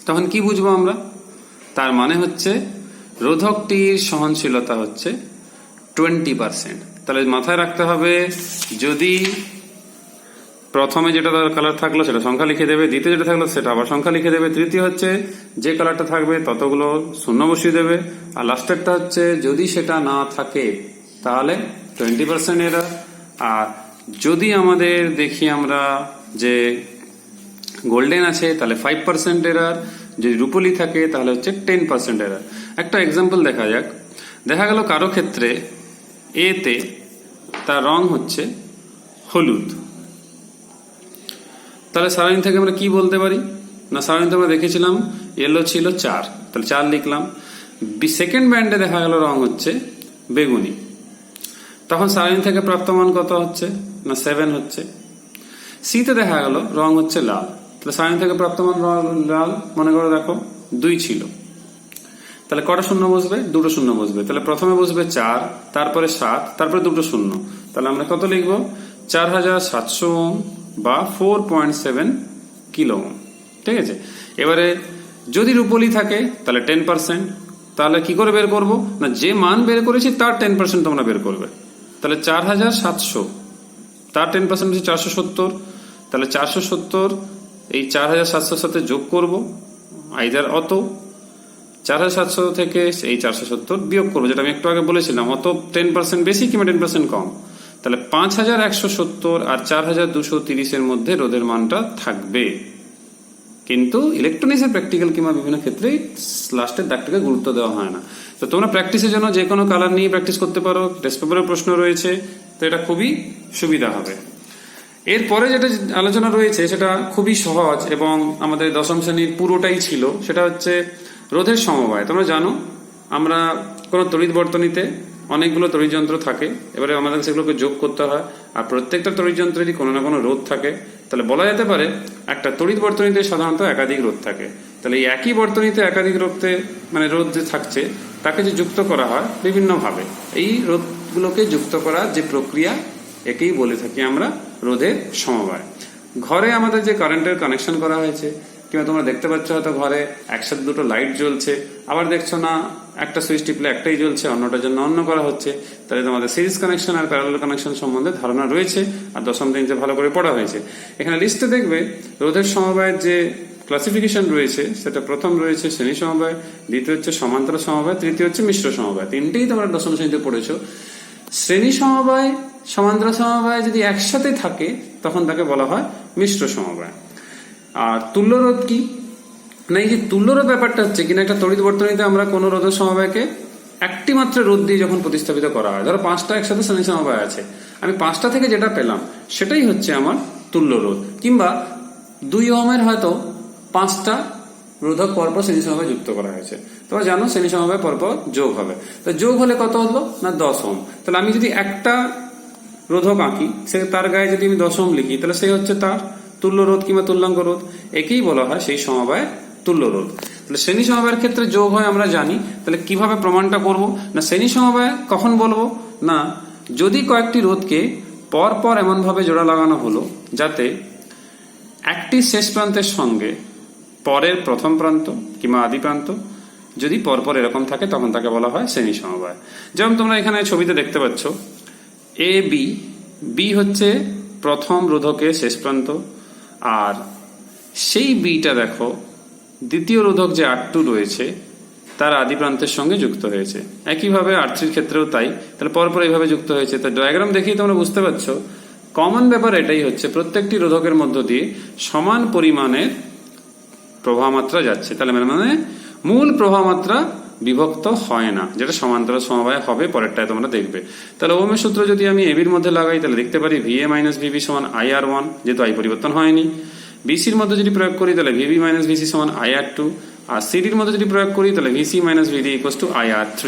তখন কি বুঝবো আমরা? তার মানে হচ্ছে রোধকটির সহনশীলতা হচ্ছে 20%। তাহলে মাথায় রাখতে হবে, যদি প্রথমে যেটা কালার থাকলো সেটা সংখ্যা লিখে দেবে, দ্বিতীয় যেটা থাকলো সেটা আবার সংখ্যা লিখে দেবে, তৃতীয় হচ্ছে যে কালারটা থাকবে ততগুলো শূন্য বসিয়ে দেবে, আর লাস্টেরটা হচ্ছে যদি সেটা না থাকে তাহলে 20% এরার। আর যদি আমাদের দেখি আমরা যে গোল্ডেন আছে তাহলে 5% এরার, যদি রূপলি থাকে তাহলে হচ্ছে 10% এরার। একটা এক্সাম্পল দেখা যাক। দেখা গেল কারো ক্ষেত্রে এতে তার রং হচ্ছে হলুদ, তাহলে সারাদিন থেকে আমরা কি বলতে পারি? না, সারাদিন আমরা দেখেছিলাম ইয়েলো ছিল 4, তাহলে 4 লিখলাম। সেকেন্ড ব্যান্ডে দেখা গেল রং হচ্ছে বেগুনি, তখন সারাদিন থেকে প্রাপ্ত মান কত হচ্ছে? না 7 হচ্ছে। সিতে দেখা গেল রং হচ্ছে লাল, তাহলে সারাদিন থেকে প্রাপ্ত মান লাল, মনে করো দেখো 2 ছিল, তাহলে কটা শূন্য বসবে? 2টো শূন্য বসবে। তাহলে প্রথমে বসবে 4, তারপরে 7, তারপরে 2টো শূন্য। তাহলে আমরা কত লিখবো? 4700 ওহম বা 4.7 কিলো ওহম। ঠিক আছে, এবারে যদি রূপলি থাকে তাহলে 10%। তাহলে কি করে বের করব? না, যে মান বের করেছি তার 10% তোমরা বের করবে। তাহলে 4700, তার 10% হচ্ছে 470। তাহলে 470 এই 4700 সাথে যোগ করব, আইদার অত 4700 থেকে এই 470 বিয়োগ করবো, যেটা আমি একটু আগে বলেছিলাম, অত 10% বেশি কিংবা 10% কম। তাহলে 5170 আর 4230 এর মধ্যে রোধের মানটা থাকবে। কিন্তু ইলেকট্রনিক্সের প্র্যাকটিক্যাল কিংবা বিভিন্ন ক্ষেত্রে লাস্টের দাগটাকে গুরুত্ব দেওয়া হয় না। তো তোমরা প্র্যাকটিসের জন্য যে কোনো কালার নিয়ে প্র্যাকটিস করতে পারো, টেস্ট পেপারের প্রশ্ন রয়েছে, তো এটা খুবই সুবিধা হবে। এরপরে যেটা আলোচনা রয়েছে সেটা খুবই সহজ এবং আমাদের দশম শ্রেণীর পুরোটাই ছিল, সেটা হচ্ছে রোধের সমবায়। তোমরা জানো আমরা কোনো তড়িৎ বর্তনীতে অনেকগুলো তড়িৎ যন্ত্র থাকে, এবারে আমাদের সেগুলোকে যোগ করতে হয়, আর প্রত্যেকটা তড়িৎ যন্ত্রেরই কোনো না কোনো রোধ থাকে। তাহলে বলা যেতে পারে একটা তড়িৎ বর্তনীতে সাধারণত একাধিক রোধ থাকে। তাহলে এই একই বর্তনীতে একাধিক রোধে মানে রোধ যে থাকছে তাকে যে যুক্ত করা হয় বিভিন্নভাবে, এই রোধগুলোকে যুক্ত করার যে প্রক্রিয়া একেই বলে থাকি আমরা রোধের সমবায়। ঘরে আমাদের যে কারেন্টের কানেকশন করা হয়েছে, কিংবা তোমরা দেখতে পাচ্ছ হয়তো ঘরে একসাথে দুটো লাইট জ্বলছে, আবার দেখছো না একটা সুইচ টিপলে একটাই জ্বলছে, অন্যটার জন্য অন্য করা হচ্ছে, তাহলে তোমাদের series connection are parallel connection সম্বন্ধে ধারণা রয়েছে, আর দশম দিনতে ভালো করে পড়া হয়েছে। এখানে লিস্টে দেখবে রোধের সমবায়ের যে ক্লাসিফিকেশন রয়েছে, সেটা প্রথম রয়েছে শ্রেণী সমবায়, দ্বিতীয় হচ্ছে সমান্তরাল সমবায়, তৃতীয় হচ্ছে মিশ্র সমবায়। তিনটেই তোমরা দশম শ্রেণীতে পড়েছো। শ্রেণী সমবায় সমান্তরাল সমবায় যদি একসাথে থাকে তখন তাকে বলা হয় মিশ্র সমবায়। আর তুল্যরোধ কি? না, এই যে তুল্যরোধ ব্যাপারটা হচ্ছে কিনা একটা তড়িৎ বর্তনীতে আমরা কোনো রোধের সমবায়কে একটি মাত্র রোধ দিয়ে যখন প্রতিস্থাপিত করা হয়, ধরো 5টা একসাথে শ্রেণী সমবায় আছে, আমি 5টা থেকে যেটা পেলাম সেটাই হচ্ছে আমার তুল্যরোধ। কিংবা 2 ওহমের হয়তো 5টা রোধক পরপর শ্রেণী সমবায় যুক্ত করা হয়েছে, তোমরা জানো শ্রেণী সমবায় পরপর যোগ হবে, তো যোগ হলে কত হলো? না 10 ওহম। তাহলে আমি যদি একটা রোধক আঁকি, সে তার গায়ে যদি আমি 10 ওহম লিখি, তাহলে সে হচ্ছে তার তুল্য রোধ কিংবা তুল্যাঙ্ক রোধ, একেই বলা হয় সেই সমবায়ের তুল্য রোধ। তাহলে শ্রেণী সমবায়ের ক্ষেত্রে যোগ হয় আমরা জানি। তাহলে কিভাবে প্রমাণটা করব? না, শ্রেণী সমবায় কখন বলবো? না, যদি কয়েকটি রোধকে পর পর এমন ভাবে জোড়া লাগানো হলো যাতে একটি শেষ প্রান্তের সঙ্গে পরের প্রথম প্রান্ত কিংবা আদি প্রান্ত যদি পরপর এরকম থাকে তখন তাকে বলা হয় শ্রেণী সমবায়। যেমন তোমরা এখানে ছবিতে দেখতে পাচ্ছ এ বি, বি হচ্ছে প্রথম রোধকের শেষ প্রান্ত, আর সেই বিটা দেখো দ্বিতীয় রোধক যে R2 রয়েছে তার আদি প্রান্তের সঙ্গে যুক্ত হয়েছে। একইভাবে R3 ক্ষেত্রেও তাই, তাহলে পরপর এইভাবে যুক্ত হয়েছে। তো ডায়াগ্রাম দেখেই তোমরা বুঝতে পারছো কমন ব্যাপার এটাই হচ্ছে প্রত্যেকটি রোধকের মধ্য দিয়ে সমান পরিমাণের প্রবাহ মাত্রা যাচ্ছে, তাহলে মানে মূল প্রবাহ মাত্রা বিভক্ত হয় না, যেটা সমান্তরাল সমবায় হবে পরেরটায় তোমরা দেখবে। তাহলে ওহমের সূত্র যদি আমি এবির মধ্যে লাগাই তাহলে লিখতে পারি VA মাইনাস VB সমান IR1, যেহেতু আই পরিবর্তন হয়নি। বিসির মধ্যে যদি প্রয়োগ করি তাহলে VB মাইনাস VC সমান IR2, আর সিডির মধ্যে যদি প্রয়োগ করি তাহলে VC minus VD equals to IR3।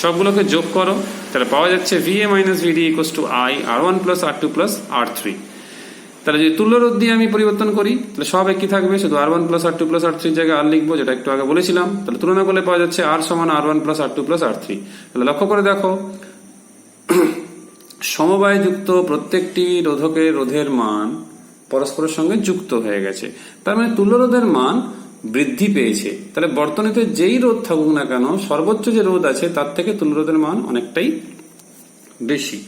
সবগুলোকে যোগ করো, তাহলে পাওয়া যাচ্ছে VA minus VD equals to IR1 plus R2 plus R3। তাহলে যদি তুল্য রোধ দিয়ে আমি পরিবর্তন করি তাহলে সব একই থাকবে, শুধু R1 plus R2 plus R3 এর জায়গায় আর লিখবো, যেটা একটু আগে বলেছিলাম। তাহলে তুলনা করলে পাওয়া যাচ্ছে R সমান R1 plus R2 plus R3। তাহলে লক্ষ্য করে দেখো, সমবায় যুক্ত প্রত্যেকটি রোধকের রোধের মান পরস্পরের সঙ্গে যুক্ত হয়ে গেছে, তার মানে তুল্য রোধের মান বৃদ্ধি পেয়েছে। তাহলে বর্তনীতে যেই রোধ থাকুক না কেন, সর্বোচ্চ যে রোধ আছে তার থেকে তুল্য রোধের মান অনেকটাই বেশি।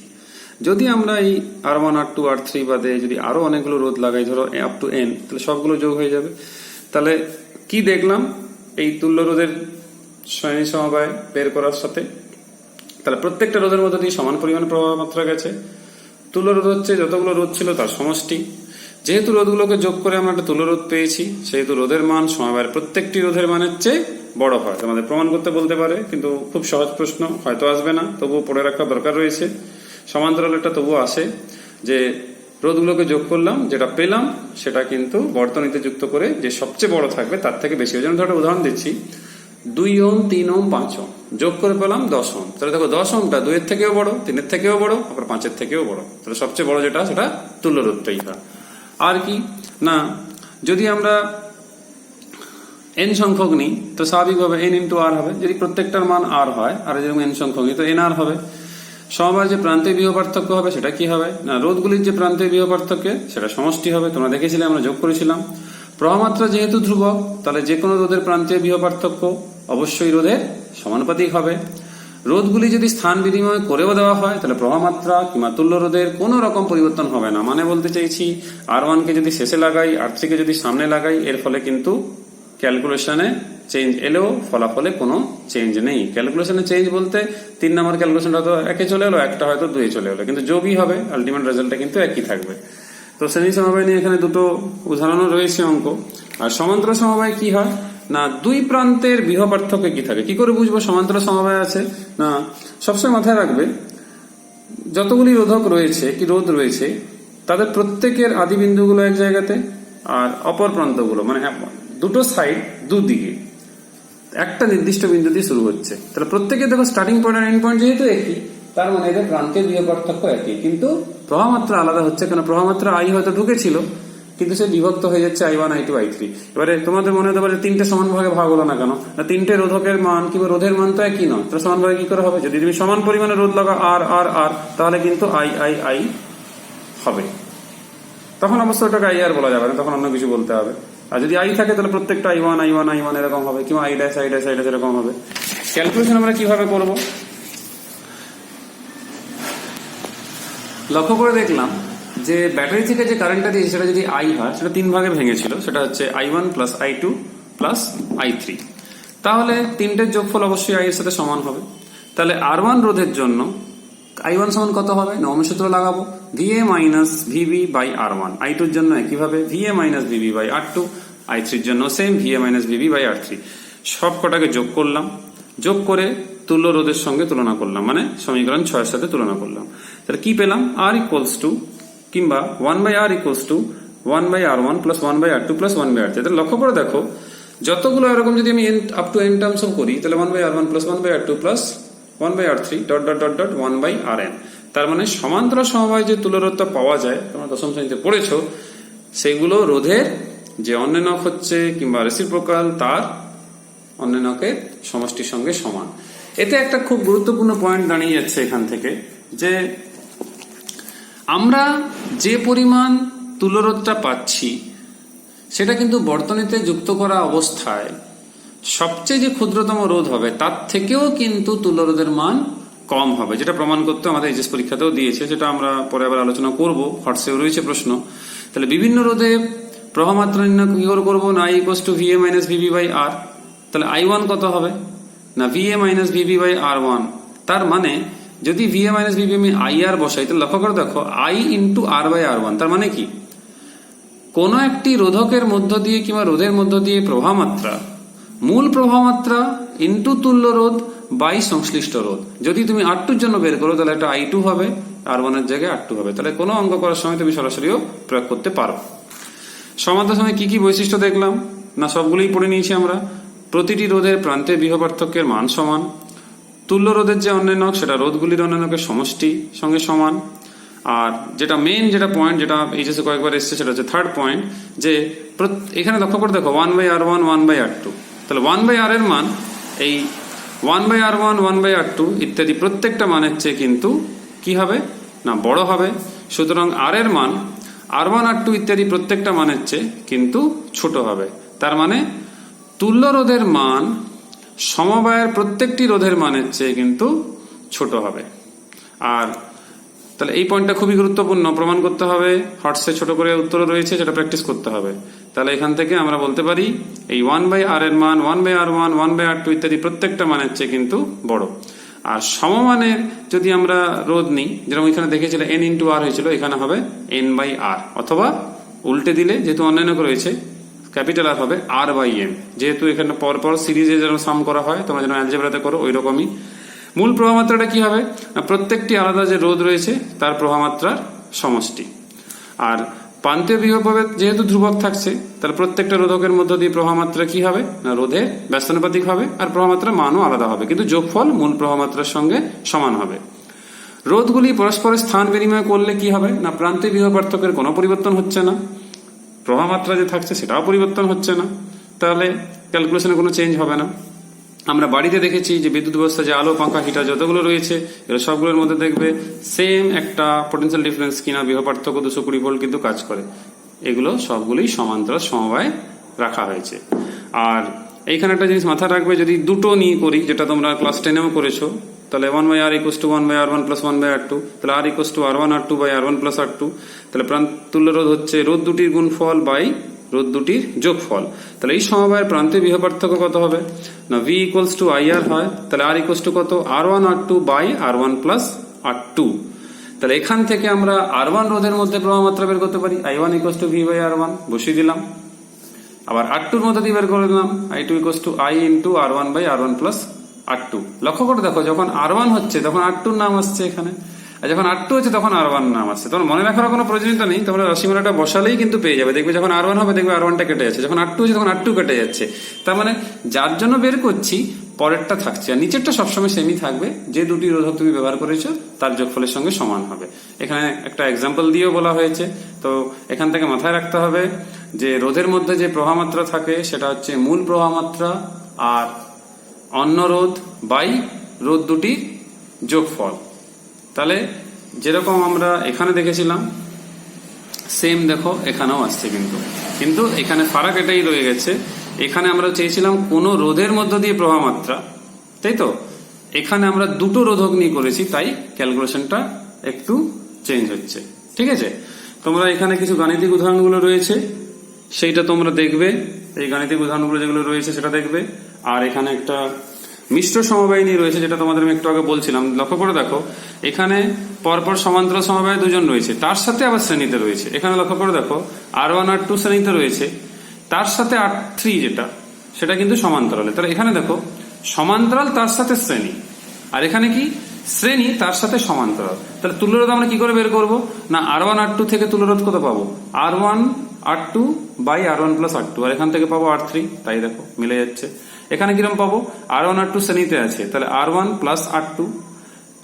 যদি আমরা এই R1 R2 R3 বাদে যদি আরো অনেকগুলো রোধ লাগাই, ধরো আপ টু n, তাহলে সবগুলো যোগ হয়ে যাবে। তাহলে কি দেখলাম এই তুল্য রোধের শ্রেণী সমবায় বের করার সাথে? তাহলে প্রত্যেকটা রোধের মধ্যে দিয়ে সমান পরিমাণ প্রবাহ মাত্রা গেছে। তুল্য রোধ হচ্ছে যতগুলো রোধ ছিল তার সমষ্টি। যেহেতু রোধগুলোকে যোগ করে আমরা একটা তুল্য রোধ পেয়েছি, সেহেতু রোধের মান সমবায়ের প্রত্যেকটি রোধের মানের চেয়ে বড় হয়। তোমাদের প্রমাণ করতে বলতে পারে, কিন্তু খুব সহজ প্রশ্ন, হয়তো আসবে না, তবুও পড়ে রাখা দরকার রয়েছে। সমান্তরালটা তবুও আসে যে রোধগুলোকে যোগ করলাম, যেটা পেলাম সেটা কিন্তু বর্তনীতে যুক্ত করে যে সবচেয়ে বড় থাকবে তার থেকে বেশি। ওই জন্য ধরো উদাহরণ দিচ্ছি, 2 ওহম, 3 ওহম, 5 ওহম যোগ করে পেলাম 10 ওহম। তাহলে দেখো 10 ওহমটা 2 এর থেকেও বড়, 3 এর থেকেও বড়, আবার 5 এর থেকেও বড়। তাহলে সবচেয়ে বড় যেটা সেটা তুল্য রোধটাই হয়। আর কি না, যদি আমরা n সংখ্যক নিই তো স্বাভাবিকভাবে n ইন্টু r হবে। যদি প্রত্যেকটার মান r হয়, আর যেরকম n সংখ্যক নিই তো nr হবে। সমবায়ের যে প্রান্তীয় বিভব পার্থক্য হবে সেটা কি হবে না, রোধগুলির যে প্রান্তীয় বিভব পার্থক্য সেটা সমষ্টি হবে। তোমরা দেখেছিলে, আমরা যোগ করেছিলাম। প্রবাহমাত্রা যেহেতু ধ্রুবক, তাহলে যে কোনো রোধের প্রান্তীয় বিভব পার্থক্য অবশ্যই রোধের সমানুপাতিক হবে। রোধগুলি যদি স্থান বিনিময় করেও দেওয়া হয় তাহলে প্রবাহমাত্রা কিংবা তুল্য রোধের কোনো রকম পরিবর্তন হবে না। মানে বলতে চাইছি, R1 কে যদি শেষে লাগাই, R3 কে যদি সামনে লাগাই, এর ফলে কিন্তু ক্যালকুলেশনে চেঞ্জ এলেও ফলাফলে কোনো চেঞ্জ নেই। ক্যালকুলেশনে চেঞ্জ বলতে 3 নম্বর ক্যালকুলেশনটা তো একে চলে এলো, একটা হয়তো 2 চলে এলো, কিন্তু যোগই হবে, আলটিমেট রেজাল্টটা কিন্তু একই থাকবে। তো শ্রেণী সমবায় নিয়ে এখানে দুটো উদাহরণও রয়েছে অঙ্ক। আর সমান্তরাল সমবায় কি হয় না, দুই প্রান্তের বিভব পার্থক্য কি থাকে। কি করে বুঝবো সমান্তরাল সমবায় আছে না, সবসময় মাথায় রাখবে যতগুলি রোধক রয়েছে কি রোধ রয়েছে তাদের প্রত্যেকের আদি বিন্দুগুলো এক জায়গাতে, আর অপর প্রান্তগুলো মানে দুটো সাইড দুদিকে একটা নির্দিষ্ট বিন্দু দিয়ে শুরু হচ্ছে। তাহলে প্রত্যেকে দেখো স্টার্টিং পয়েন্ট আর এন্ড পয়েন্ট যেহেতু একই, তার মানে এদের প্রান্তের বিভব পার্থক্য একই, কিন্তু প্রবাহমাত্রা আলাদা হচ্ছে। কেন, প্রবাহমাত্রা I হয়তো ঢুকেছিল, কিন্তু সে বিভক্ত হয়ে যাচ্ছে I1 I2 I3। এবারে তোমাদের মনে হতে পারে তিনটে সমান ভাগে ভাগ হলো না কেন, না তিনটে রোধকের মান কিংবা রোধের মান তো একই নয়, তাহলে সমান ভাগে কি করে হবে? যদি তুমি সমান পরিমাণে রোধ লাগা R R R, তাহলে কিন্তু I হবে। তখন অবশ্য ওটাকে IR বলা যাবে না, তখন অন্য কিছু বলতে হবে। আর যদি I থাকে তাহলে প্রত্যেকটা I1 I1 I1 এরকম হবে, কিংবা I dash I dash I dash এরকম হবে। ক্যালকুলেশন আমরা কিভাবে করব? লক্ষ্য করে দেখলাম যে ব্যাটারি থেকে যে কারেন্টটা দিয়েছে সেটা যদি I হয়, সেটা 3 ভাগে ভেঙেছিল। সেটা হচ্ছে I1 plus I2 plus I3। তাহলে তিনটের যোগফল অবশ্যই I এর সাথে সমান হবে। তাহলে R1 রোধের জন্য I1 সমান কত হবে না, ওহমের সূত্র লাগাবো, VA minus VB by R1। I2 এর জন্য একইভাবে VA minus VB by R2, I3 এর জন্য same VA minus VB by R3। সব কটাকে যোগ করলাম, যোগ করে তুল্য রোধের সঙ্গে তুলনা করলাম, মানে সমীকরণ 6 এর সাথে তুলনা করলাম। তাহলে কি পেলাম, R ইকুয়ালস টু কিংবা 1/R equals to 1/R1 plus 1/R2 plus 1/R3। তাহলে লক্ষ্য করে দেখো, যতগুলো এরকম যদি আমি আপ টু n টার্মস করি তাহলে 1/R1 plus 1/R2 plus 1/R3 dot dot dot dot 1/Rn। তার মানে সমান্তরাল সমবায় যে তুল্য রোধটা পাওয়া যায়, তোমরা দশম শ্রেণীতে পড়েছো, সেগুলো রোধের যে অন্যনক হচ্ছে কিংবা রেসিপ্রোকাল তার অন্যনকের সমষ্টির সঙ্গে সমান। এতে একটা খুব গুরুত্বপূর্ণ পয়েন্ট দাঁড়িয়ে যাচ্ছে এখান থেকে, যে আমরা যে পরিমাণ তুল্যরোধটা পাচ্ছি সেটা কিন্তু বর্তনীতে যুক্ত করা অবস্থায় সবচেয়ে যে ক্ষুদ্রতম রোধ হবে তার থেকেও কিন্তু তুল্যরোধের মান কম হবে, যেটা প্রমাণ করতে আমাদের এইচএস পরীক্ষাতেও দিয়েছে, যেটা আমরা পরে আবার আলোচনা করব। হোয়াটসঅ্যাপে রয়েছে প্রশ্ন। তাহলে বিভিন্ন রোধে প্রবাহমাত্রা নির্ণয় কি করে করবো না, I equals to VA minus VB by R। তাহলে I1 কত হবে না, VA minus VB by R1। তার মানে যদি VA মাইনাস VB আমি IR বসাই, তাহলে লক্ষ্য করে দেখো I into R by R1। তার মানে কি, কোনো একটি রোধকের মধ্য দিয়ে কিংবা রোধের মধ্য দিয়ে প্রবাহমাত্রা মূল প্রবাহমাত্রা ইন্টু তুল্য রোধ বাই সংশ্লিষ্ট রোধ। যদি তুমি R2 এর জন্য বের করো তাহলে এটা I2 হবে, R1 এর জায়গায় R2 হবে। তাহলে কোনো অঙ্ক করার সময় তুমি সরাসরিও প্রয়োগ করতে পারো। সমান্তরাল সময় কি কি বৈশিষ্ট্য দেখলাম না, সবগুলোই পড়ে নিয়েছি আমরা। প্রতিটি রোধের প্রান্তের বিভব পার্থক্যের মান সমান, তুল্য রোধের যে অন্যান্যক সেটা রোধগুলির অন্যান্যকের সমষ্টি সঙ্গে সমান। আর যেটা মেন যেটা পয়েন্ট, যেটা এইচএসে কয়েকবার এসছে, সেটা হচ্ছে থার্ড পয়েন্ট, যে এখানে লক্ষ্য করে দেখো 1/R1 1/R2, তাহলে 1/R এর মান এই 1/R1 1/R2 ইত্যাদি প্রত্যেকটা মানের চেয়ে কিন্তু কি হবে না বড় হবে। সুতরাং আর এর মান R1 R2 ইত্যাদি প্রত্যেকটা মানের চেয়ে কিন্তু ছোট হবে। তার মানে তুল্য রোধের মান সমবায়ের প্রত্যেকটি রোধের মানের চেয়ে কিন্তু ছোট হবে। আর তাহলে এই পয়েন্টটা খুবই গুরুত্বপূর্ণ, প্রমাণ করতে হবে। হটসে ছোট করে উত্তর রয়েছে, সেটা প্র্যাকটিস করতে হবে। তাহলে এখান থেকে আমরা বলতে পারি এই 1/R এর মান 1/R1 1/R2 ইত্যাদি প্রত্যেকটা মানের চেয়ে কিন্তু বড়। আর সমমানের যদি আমরা রোধ নিই, যেরকম এখানে দেখেছিল N × R হয়েছিল, এখানে হবে N/R, অথবা উল্টে দিলে যেহেতু অন্যান্য রয়েছে ক্যাপিটাল আর হবে R/N। যেহেতু এখানে পরপর সিরিজে যেরকম সাম করা হয়, তোমরা যেন অ্যালজেব্রাতে করো ওই রকমই। মূল প্রবাহমাত্রাটা কি হবে না, প্রত্যেকটি আলাদা যে রোধ রয়েছে তার প্রবাহমাত্রার সমষ্টি। আর প্রান্তীয় বিভব যেহেতু ধ্রুবক থাকছে, তাহলে প্রত্যেকটা রোধকের মধ্য দিয়ে প্রবাহমাত্রা কি হবে না রোধের ব্যস্তানুপাতিক হবে, আর প্রবাহমাত্রার মানও আলাদা হবে, কিন্তু যোগফল মূল প্রবাহমাত্রার সঙ্গে সমান হবে। রোধগুলি পরস্পরের স্থান বিনিময় করলে কি হবে না, প্রান্তীয় বিভব পার্থক্যের কোনো পরিবর্তন হচ্ছে না, প্রবাহমাত্রা যে থাকছে সেটাও পরিবর্তন হচ্ছে না, তাহলে ক্যালকুলেশনে কোনো চেঞ্জ হবে না। আমরা বাড়িতে দেখেছি যে বিদ্যুৎ ব্যবস্থা যে আলো পাখা হিটার যতগুলো রয়েছে এগুলো সবগুলোর মধ্যে দেখবে সেম একটা পোটেনশিয়াল ডিফারেন্স কিনা বিভব পার্থক্য 220 ভোল্ট কিন্তু কাজ করে। এগুলো সবগুলোই সমান্তরাল সমবায় রাখা হয়েছে। আর এইখানে একটা জিনিস মাথায় রাখবে, যদি দুটো নিয়ে করি, যেটা তোমরা ক্লাস 10এও করেছো, তাহলে 1/R = 1/R1 + 1/R2, তাহলে R = R1 R2 / R1 + R2, তাহলে তুল্য রোধ হচ্ছে রোধ দুটির গুণফল বাই রোধ দুটির যোগফল। তাহলে এই সমবায়ের প্রান্তে বিভব পার্থক্য কত হবে না, V = IR হয়, তাহলে R = কত R1 R2 / R1 + R2। তাহলে এখান থেকে আমরা R1 রোধের মধ্যে প্রবাহমাত্রা বের করতে পারি, I1 = V/R1 বসিয়ে দিলাম। আবার R2 এর মধ্যে দিয়ে বের করে দিলাম, I2 = I × R1 / R1 + R2। লক্ষ্য করে দেখো, যখন R1 হচ্ছে তখন R2 নাম আসছে এখানে, আর যখন R2 হচ্ছে তখন R1 নাম আসছে। তোমার মনে রাখার কোনো প্রয়োজনীয়তা নেই, তোমরা রাশিমালাটা বসালেই কিন্তু পেয়ে যাবে। দেখবে যখন R1 হবে দেখবে R1টা কেটে যাচ্ছে, যখন R2 হচ্ছে তখন R2 কেটে যাচ্ছে। তার মানে যার জন্য বের করছি পরেরটা থাকছে, আর নিচেরটা সবসময় সেমই থাকবে, যে দুটি রোধক তুমি ব্যবহার করেছো তার যোগফলের সঙ্গে সমান হবে। এখানে একটা এক্সাম্পল দিয়েও বলা হয়েছে, তো এখান থেকে মাথায় রাখতে হবে যে রোধের মধ্যে যে প্রবাহমাত্রা থাকে সেটা হচ্ছে মূল প্রবাহমাত্রা আর অন্য রোধ বাই রোধ দুটির যোগফল। তাহলে যেরকম আমরা এখানে দেখেছিলাম সেম দেখো এখানেও আসছে, কিন্তু এখানে ফারাক এটাই রয়ে গেছে। এখানে আমরা চেয়েছিলাম কোন রোধের মধ্য দিয়ে প্রবাহমাত্রা, তাই তো এখানে আমরা দুটো রোধক নিয়ে করেছি, তাই ক্যালকুলেশনটা একটু চেঞ্জ হচ্ছে। ঠিক আছে, তোমরা এখানে কিছু গাণিতিক উদাহরণগুলো রয়েছে সেইটা তোমরা দেখবে, এই গাণিতিক উদাহরণগুলো যেগুলো রয়েছে সেটা দেখবে। আর এখানে একটা মিশ্র সমবায় নিয়ে রয়েছে, যেটা তোমাদের আমি একটু আগে বলছিলাম। লক্ষ্য করে দেখো, এখানে পরপর সমান্তরাল সমবায় দুজন রয়েছে, তার সাথে আবার শ্রেণীতে রয়েছে। এখানে লক্ষ্য করে দেখো R1 R2 শ্রেণীতে রয়েছে, তার সাথে R3 যেটা সেটা কিন্তু সমান্তরালে। তাহলে এখানে দেখো সমান্তরাল তার সাথে শ্রেণী, আর এখানে কি শ্রেণী তার সাথে সমান্তরাল। তাহলে তুল্যরোধ আমরা কি করে বের করব না, R1 R2 থেকে তুল্যরোধ কত পাবো, R1 R2 / R1 + R2, আর এখান থেকে পাবো R3। তাই দেখো মিলে যাচ্ছে। এখানে কিরকম পাবো, R1 R2 শ্রেণীতে আছে, তাহলে R1 + R2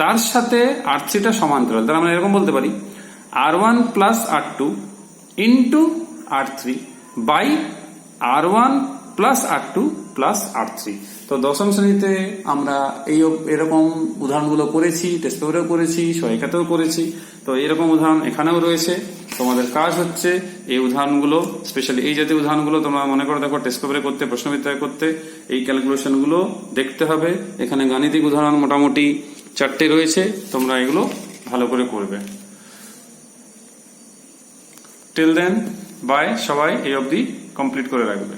তার সাথে R3টা সমান্তরাল। তাহলে আমরা এরকম বলতে পারি R1 + R2 × R3 / R1 + R2 + R3। তো দশম শ্রেণীতে আমরা এরকম উদাহরণগুলো করেছি, টেস্ট পেপারেও করেছি, সহায়িকাতেও করেছি। তো এরকম উদাহরণ এখানেও রয়েছে। তোমাদের কাজ হচ্ছে এই উদাহরণগুলো, স্পেশালি এই জাতীয় উদাহরণগুলো তোমরা মনে করে দেখো টেস্ট পেপারে করতে, প্রশ্নবিদ্যায় করতে এই ক্যালকুলেশনগুলো দেখতে হবে। এখানে গাণিতিক উদাহরণ মোটামুটি 4টে রয়েছে, তোমরা এগুলো ভালো করে করবে। টিল দেন বাই, সবাই এই অবধি কমপ্লিট করে রাখবে।